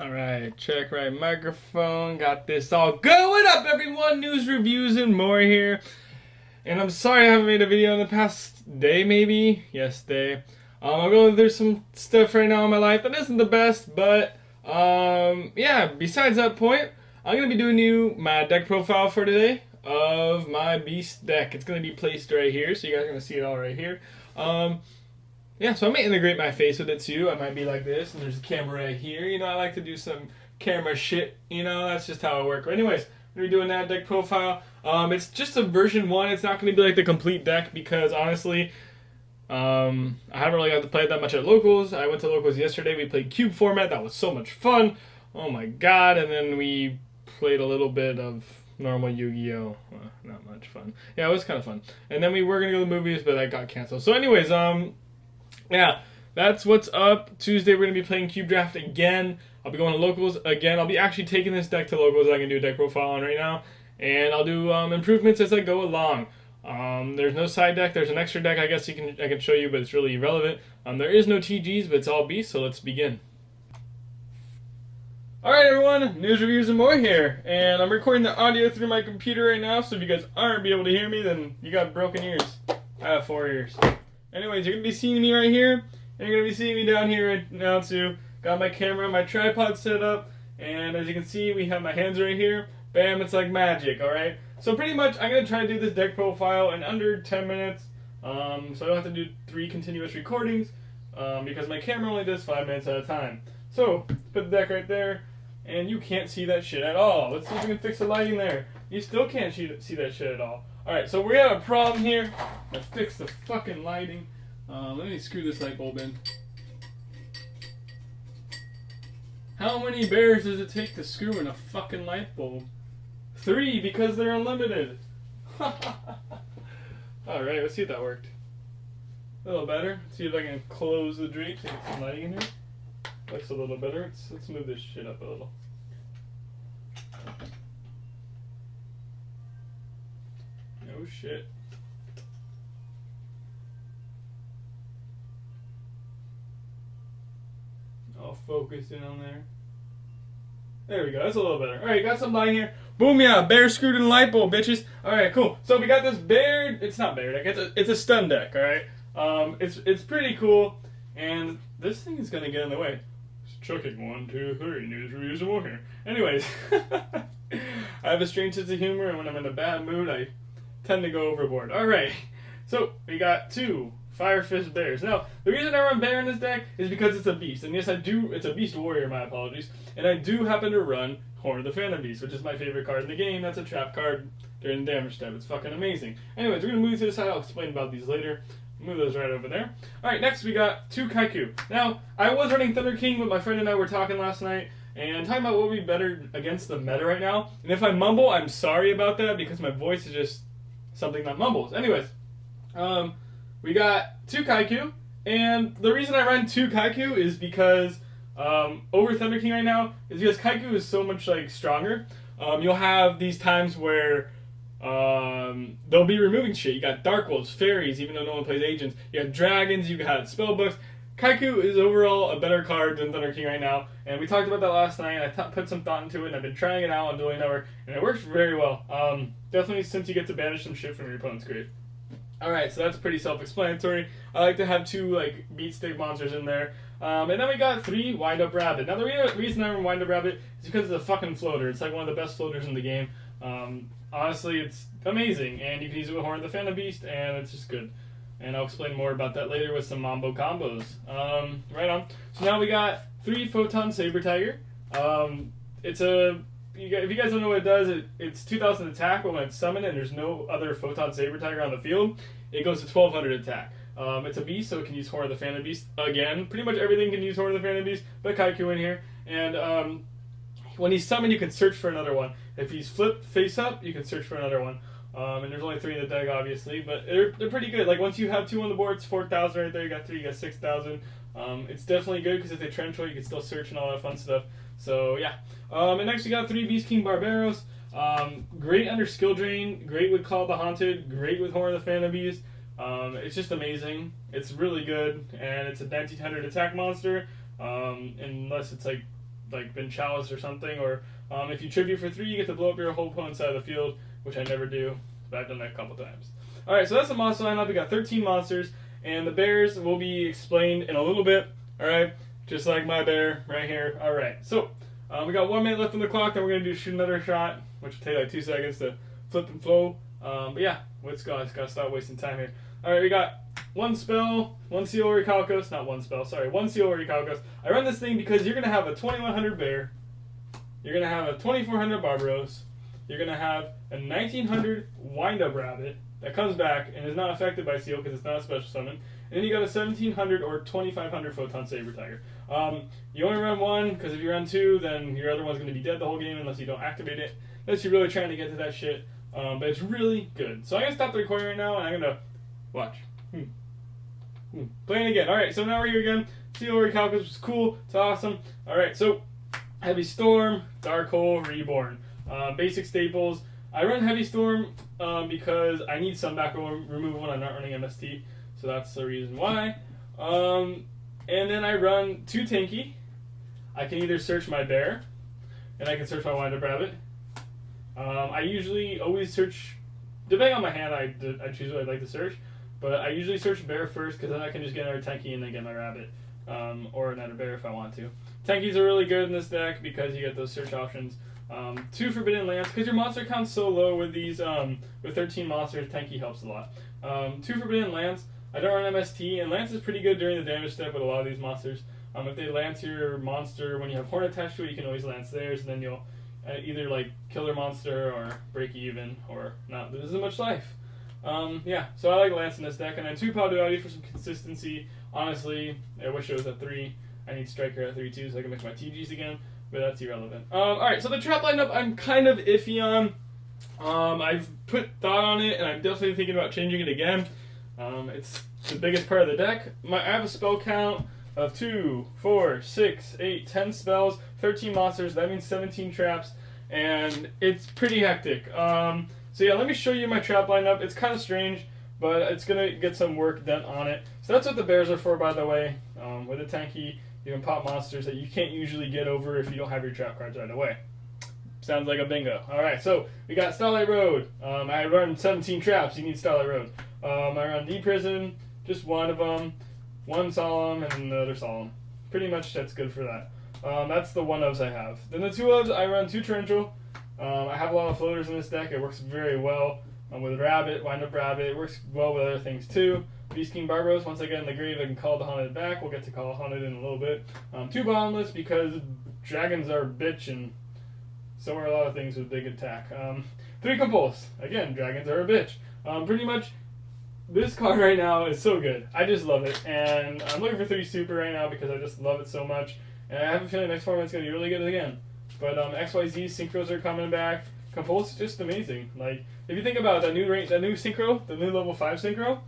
Alright, check right microphone. Got this all good. What up, everyone? News, reviews, and more here. And I'm sorry I haven't made a video in the past day, maybe? Yes, day. I'm going through some stuff right now in my life that isn't the best, but, yeah, besides that point, I'm going to be doing my deck profile for today of my Beast deck. It's going to be placed right here, so you guys are going to see it all right here. Yeah, so I might integrate my face with it too. I might be like this, and there's a camera right here. You know, I like to do some camera shit. You know, that's just how I work. But anyways, we're doing that deck profile. It's just a version 1. It's not going to be like the complete deck because honestly, I haven't really got to play it that much at locals. I went to locals yesterday. We played cube format. That was so much fun. Oh my god! And then we played a little bit of normal Yu-Gi-Oh. Not much fun. Yeah, it was kind of fun. And then we were gonna go to the movies, but that got canceled. So anyways, yeah, that's what's up. Tuesday we're going to be playing Cube Draft again. I'll be going to locals again. I'll be actually taking this deck to locals that I can do a deck profile on right now. And I'll do improvements as I go along. There's no side deck. There's an extra deck I guess I can show you, but it's really irrelevant. There is no TGs, but it's all Beast, so let's begin. Alright everyone, news, reviews, and more here. And I'm recording the audio through my computer right now, so if you guys aren't able to hear me, then you got broken ears. I have 4 ears. Anyways, you're going to be seeing me right here, and you're going to be seeing me down here right now too. Got my camera, my tripod set up, and as you can see, we have my hands right here. Bam, it's like magic, alright? So pretty much, I'm going to try to do this deck profile in under 10 minutes, so I don't have to do 3 continuous recordings, because my camera only does 5 minutes at a time. So, put the deck right there, and you can't see that shit at all. Let's see if we can fix the lighting there. You still can't see that shit at all. Alright, so we have a problem here. Let's fix the fucking lighting. Let me screw this light bulb in. How many bears does it take to screw in a fucking light bulb? 3, because they're unlimited. Alright, let's see if that worked. A little better. See if I can close the drapes and get some lighting in here. Looks a little better. Let's move this shit up a little. Oh shit. I'll focus in on there. There we go, that's a little better. Alright, got some light here. Boom, yeah, bear screwed in the light bulb, bitches. Alright, cool. So we got this bear, it's not bear deck, it's a stun deck, alright? It's pretty cool, and this thing is gonna get in the way. Just chucking 1, 2, 3, news, reviews, and more here. Anyways, I have a strange sense of humor, and when I'm in a bad mood, I tend to go overboard. Alright, so we got 2 Fire Fist Bears. Now, the reason I run Bear in this deck is because it's a Beast. And yes, I do, it's a Beast Warrior, my apologies. And I do happen to run Horn of the Phantom Beast, which is my favorite card in the game. That's a trap card during the damage step. It's fucking amazing. Anyways, we're going to move to the side. I'll explain about these later. Move those right over there. Alright, next we got 2 Kaiku. Now, I was running Thunder King, but my friend and I were talking last night and talking about what would be better against the meta right now. And if I mumble, I'm sorry about that because my voice is just something that mumbles. Anyways, we got 2 Kaiku, and the reason I run 2 Kaiku is because over Thunder King right now is because Kaiku is so much like stronger. You'll have these times where they'll be removing shit. You got Dark Wolves, Fairies, even though no one plays Agents. You got Dragons, you got Spellbooks. Kaiku is overall a better card than Thunder King right now, and we talked about that last night. I put some thought into it, and I've been trying it out on Dueling Network, and it works very well. Definitely since you get to banish some shit from your opponent's grave. Alright, so that's pretty self-explanatory. I like to have 2 like beat stick monsters in there. And then we got 3 Wind Up Rabbit. Now the reason I run Wind Up Rabbit is because it's a fucking floater. It's like one of the best floaters in the game. Honestly, it's amazing, and you can use it with Horn of the Phantom Beast, and it's just good. And I'll explain more about that later with some Mambo combos. Right on. So now we got 3 Photon Saber Tiger. It's a... If you guys don't know what it does, it's 2,000 attack, but when it's summoned and there's no other Photon Saber Tiger on the field, it goes to 1,200 attack. It's a beast, so it can use Horn of the Phantom Beast again. Pretty much everything can use Horn of the Phantom Beast, but Kaiku in here. And when he's summoned, you can search for another one. If he's flipped face up, you can search for another one. And there's only 3 in the deck, obviously, but they're pretty good. Like, once you have 2 on the board, it's 4,000 right there. You got 3, you got 6,000. It's definitely good because if they trench you can still search and all that fun stuff. So, yeah. And next we got 3 Beast King Barbaros. Great under Skill Drain, great with Call of the Haunted, great with Horn of the Phantom Beast. It's just amazing. It's really good, and it's a 1900 attack monster, unless it's like like been chalice or something, or if you tribute for 3, you get to blow up your whole opponent's side of the field, which I never do, but I've done that a couple times. Alright, so that's the monster lineup. We got 13 monsters, and the bears will be explained in a little bit, alright? Just like my bear right here. Alright, so we got 1 minute left on the clock, then we're going to do shoot another shot, which will take like 2 seconds to flip and flow. But yeah, let's go. Let's gotta stop wasting time here. Alright, we got 1 spell, 1 seal Orichalcos, not 1 spell, sorry, 1 seal Orichalcos. I run this thing because you're going to have a 2100 bear, you're going to have a 2400 Barbaros, you're going to have a 1900 wind-up rabbit that comes back and is not affected by seal because it's not a special summon, and then you got a 1700 or 2500 Photon Saber Tiger. You only run 1 because if you run 2, then your other one's going to be dead the whole game unless you don't activate it, unless you're really trying to get to that shit. But it's really good. So I'm going to stop the recording right now and I'm going to watch. Playing again. Alright, so now we're here again. Seal Orichalcos, which is cool. It's awesome. Alright, so Heavy Storm, Dark Hole, Reborn. Basic staples. I run Heavy Storm because I need Sunback removal when I'm not running MST. So that's the reason why. And then I run 2 Tanky. I can either search my bear, and I can search my wind-up rabbit. I usually always search, depending on my hand, I choose what I'd like to search. But I usually search bear first because then I can just get another Tanky and then get my rabbit. Or another bear if I want to. Tankies are really good in this deck because you get those search options. 2 Forbidden Lance, because your monster count's so low with these, with 13 monsters, Tanky helps a lot. 2 Forbidden Lance, I don't run MST, and Lance is pretty good during the damage step with a lot of these monsters. If they Lance your monster, when you have Horn attached to it, you can always Lance theirs, and then you'll either like kill their monster or break even, or not lose as much life. Yeah, so I like Lance in this deck, and then 2 Power Duality for some consistency. Honestly, I wish it was at 3. I need Striker at 3 too, so I can make my TGs again, but that's irrelevant. Alright, so the trap lineup I'm kind of iffy on. I've put thought on it, and I'm definitely thinking about changing it again. It's the biggest part of the deck. I have a spell count of 2, 4, 6, 8, 10 spells, 13 monsters, that means 17 traps, and it's pretty hectic. So yeah, let me show you my trap lineup. It's kind of strange, but it's going to get some work done on it. So that's what the bears are for, by the way. With a Tanky, you can pop monsters that you can't usually get over if you don't have your trap cards right away. Sounds like a bingo. Alright, so we got Starlight Road. I run 17 traps, you need Starlight Road. I run D-Prison, just 1 of them, 1 Solemn, and another Solemn. Pretty much that's good for that. That's the 1-ofs I have. Then the 2-ofs, I run 2 Torrential. I have a lot of floaters in this deck. It works very well with Rabbit, Wind-Up Rabbit. It works well with other things too. Beast King Barbaros, once I get in the grave, I can call the Haunted back. We'll get to call Haunted in a little bit. 2 Bottomless because dragons are a bitch and so are a lot of things with big attack. 3 Compulse. Again, dragons are a bitch. Pretty much, this card right now is so good. I just love it. And I'm looking for 3 Super right now because I just love it so much. And I have a feeling next format's going to be really good again. But XYZ synchros are coming back. Compulse is just amazing. Like, if you think about that new synchro, the new level 5 synchro,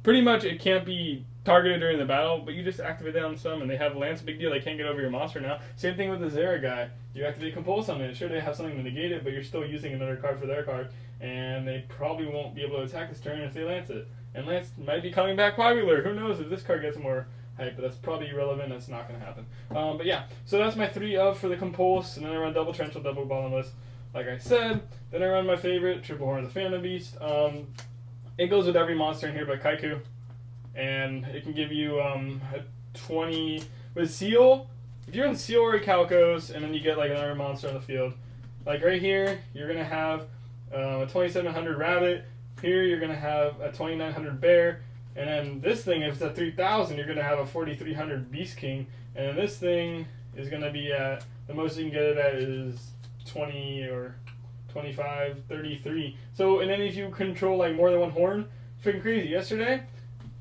pretty much it can't be targeted during the battle, but you just activate that on some, and they have Lance, big deal, they can't get over your monster now. Same thing with the Zera guy. You activate Compulse on it. Sure, they have something to negate it, but you're still using another card for their card, and they probably won't be able to attack this turn if they Lance it. And Lance might be coming back popular. Who knows if this card gets more hype, but that's probably irrelevant. That's not going to happen. But yeah, so that's my 3 of for the Compulse, and then I run double Torrential, double Bottomless, like I said. Then I run my favorite, Triple Horn of the Phantom Beast. It goes with every monster in here but Kaiku, and it can give you a 20 with Seal. If you're in Seal Orichalcos, and then you get like another monster on the field, like right here, you're gonna have a 2700 Rabbit. Here you're gonna have a 2900 Bear, and then this thing, if it's at 3000, you're gonna have a 4300 Beast King, and then this thing is gonna be at the most you can get it at is 20 or 25, 33. So, and then if you control like more than 1 horn, freaking crazy. Yesterday,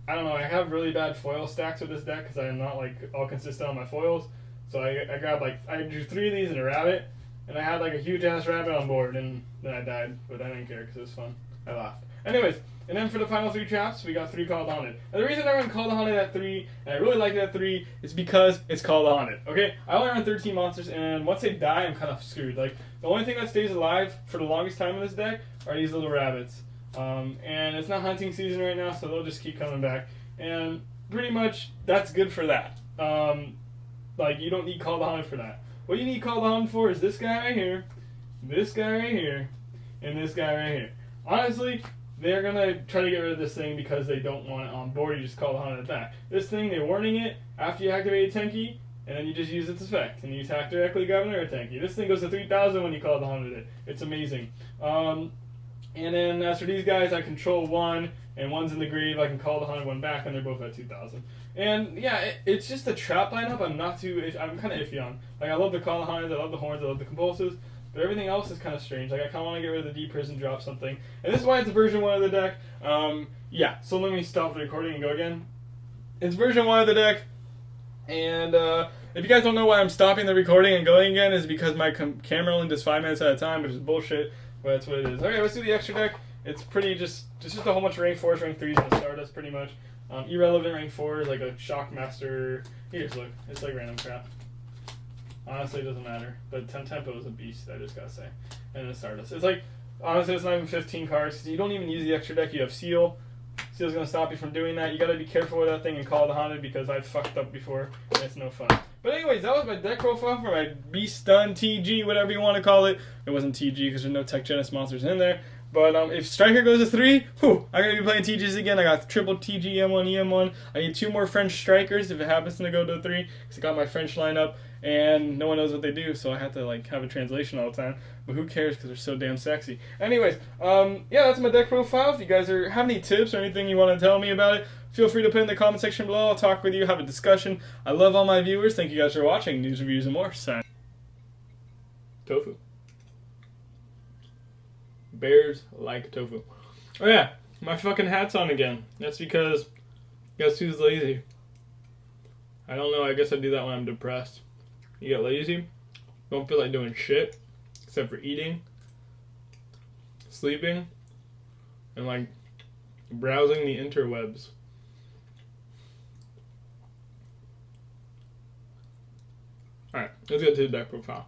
I don't know, I have really bad foil stacks with this deck because I'm not like all consistent on my foils. So I grabbed like, I drew 3 of these and a rabbit, and I had like a huge ass rabbit on board, and then I died, but I didn't care because it was fun. I laughed. Anyways, and then for the final 3 traps, we got 3 Call the Haunted. And the reason I run Call the Haunted at 3, and I really like it at 3, is because it's Call the Haunted, okay? I only run 13 monsters, and once they die, I'm kind of screwed. Like, the only thing that stays alive for the longest time in this deck are these little rabbits. And it's not hunting season right now, so they'll just keep coming back. And pretty much, that's good for that. Like, you don't need Call the Hunt for that. What you need Call the Hunt for is this guy right here, this guy right here, and this guy right here. Honestly, they're going to try to get rid of this thing because they don't want it on board. You just Call the Hunt attack. This thing, they're warning it after you activate a 10 key, and then you just use its effect. And you attack directly Governor or 10 key. This thing goes to 3,000 when you Call the Hunt it. It's amazing. And then as for these guys, I control one, and one's in the grave. I can Call the Hunt one back, and they're both at 2,000. And yeah, it's just a trap lineup. I'm kind of iffy on. Like, I love the Call the Hunt, I love the horns, I love the compulsives, but everything else is kind of strange. Like, I kind of want to get rid of the deep prison, drop something. And this is why it's version 1 of the deck. Yeah, so let me stop the recording and go again. It's version 1 of the deck, and if you guys don't know why I'm stopping the recording and going again, is because my camera only does 5 minutes at a time, which is bullshit. But that's what it is. Okay, let's do the extra deck. It's pretty just a whole bunch of rank 4s, rank 3s, and a Stardust pretty much. Irrelevant rank 4s, like a Shockmaster. Here, just look. It's like random crap. Honestly, it doesn't matter. But Tempo is a beast, I just gotta say. And then Stardust. It's like, honestly, it's not even 15 cards. You don't even use the extra deck. You have Seal. Seal's gonna stop you from doing that. You gotta be careful with that thing and Call the Haunted because I've fucked up before, and it's no fun. But anyways, that was my deck profile for my Beast Stun, TG, whatever you want to call it. It wasn't TG because there's no Tech Genesis monsters in there. But if Striker goes to 3, whew, I'm going to be playing TGs again. I got triple TG, M1, EM1. I need 2 more French Strikers if it happens to go to 3. Because I got my French lineup, and no one knows what they do, so I have to like have a translation all the time. But who cares because they're so damn sexy. Anyways, yeah, that's my deck profile. If you guys have any tips or anything you want to tell me about it, feel free to put in the comment section below. I'll talk with you, have a discussion. I love all my viewers. Thank you guys for watching. News, reviews, and more. Sign. Tofu. Bears like tofu. Oh yeah, my fucking hat's on again. That's because guess who's lazy? I don't know, I guess I do that when I'm depressed. You get lazy, don't feel like doing shit, except for eating, sleeping, and like browsing the interwebs. Alright, let's get to the deck profile.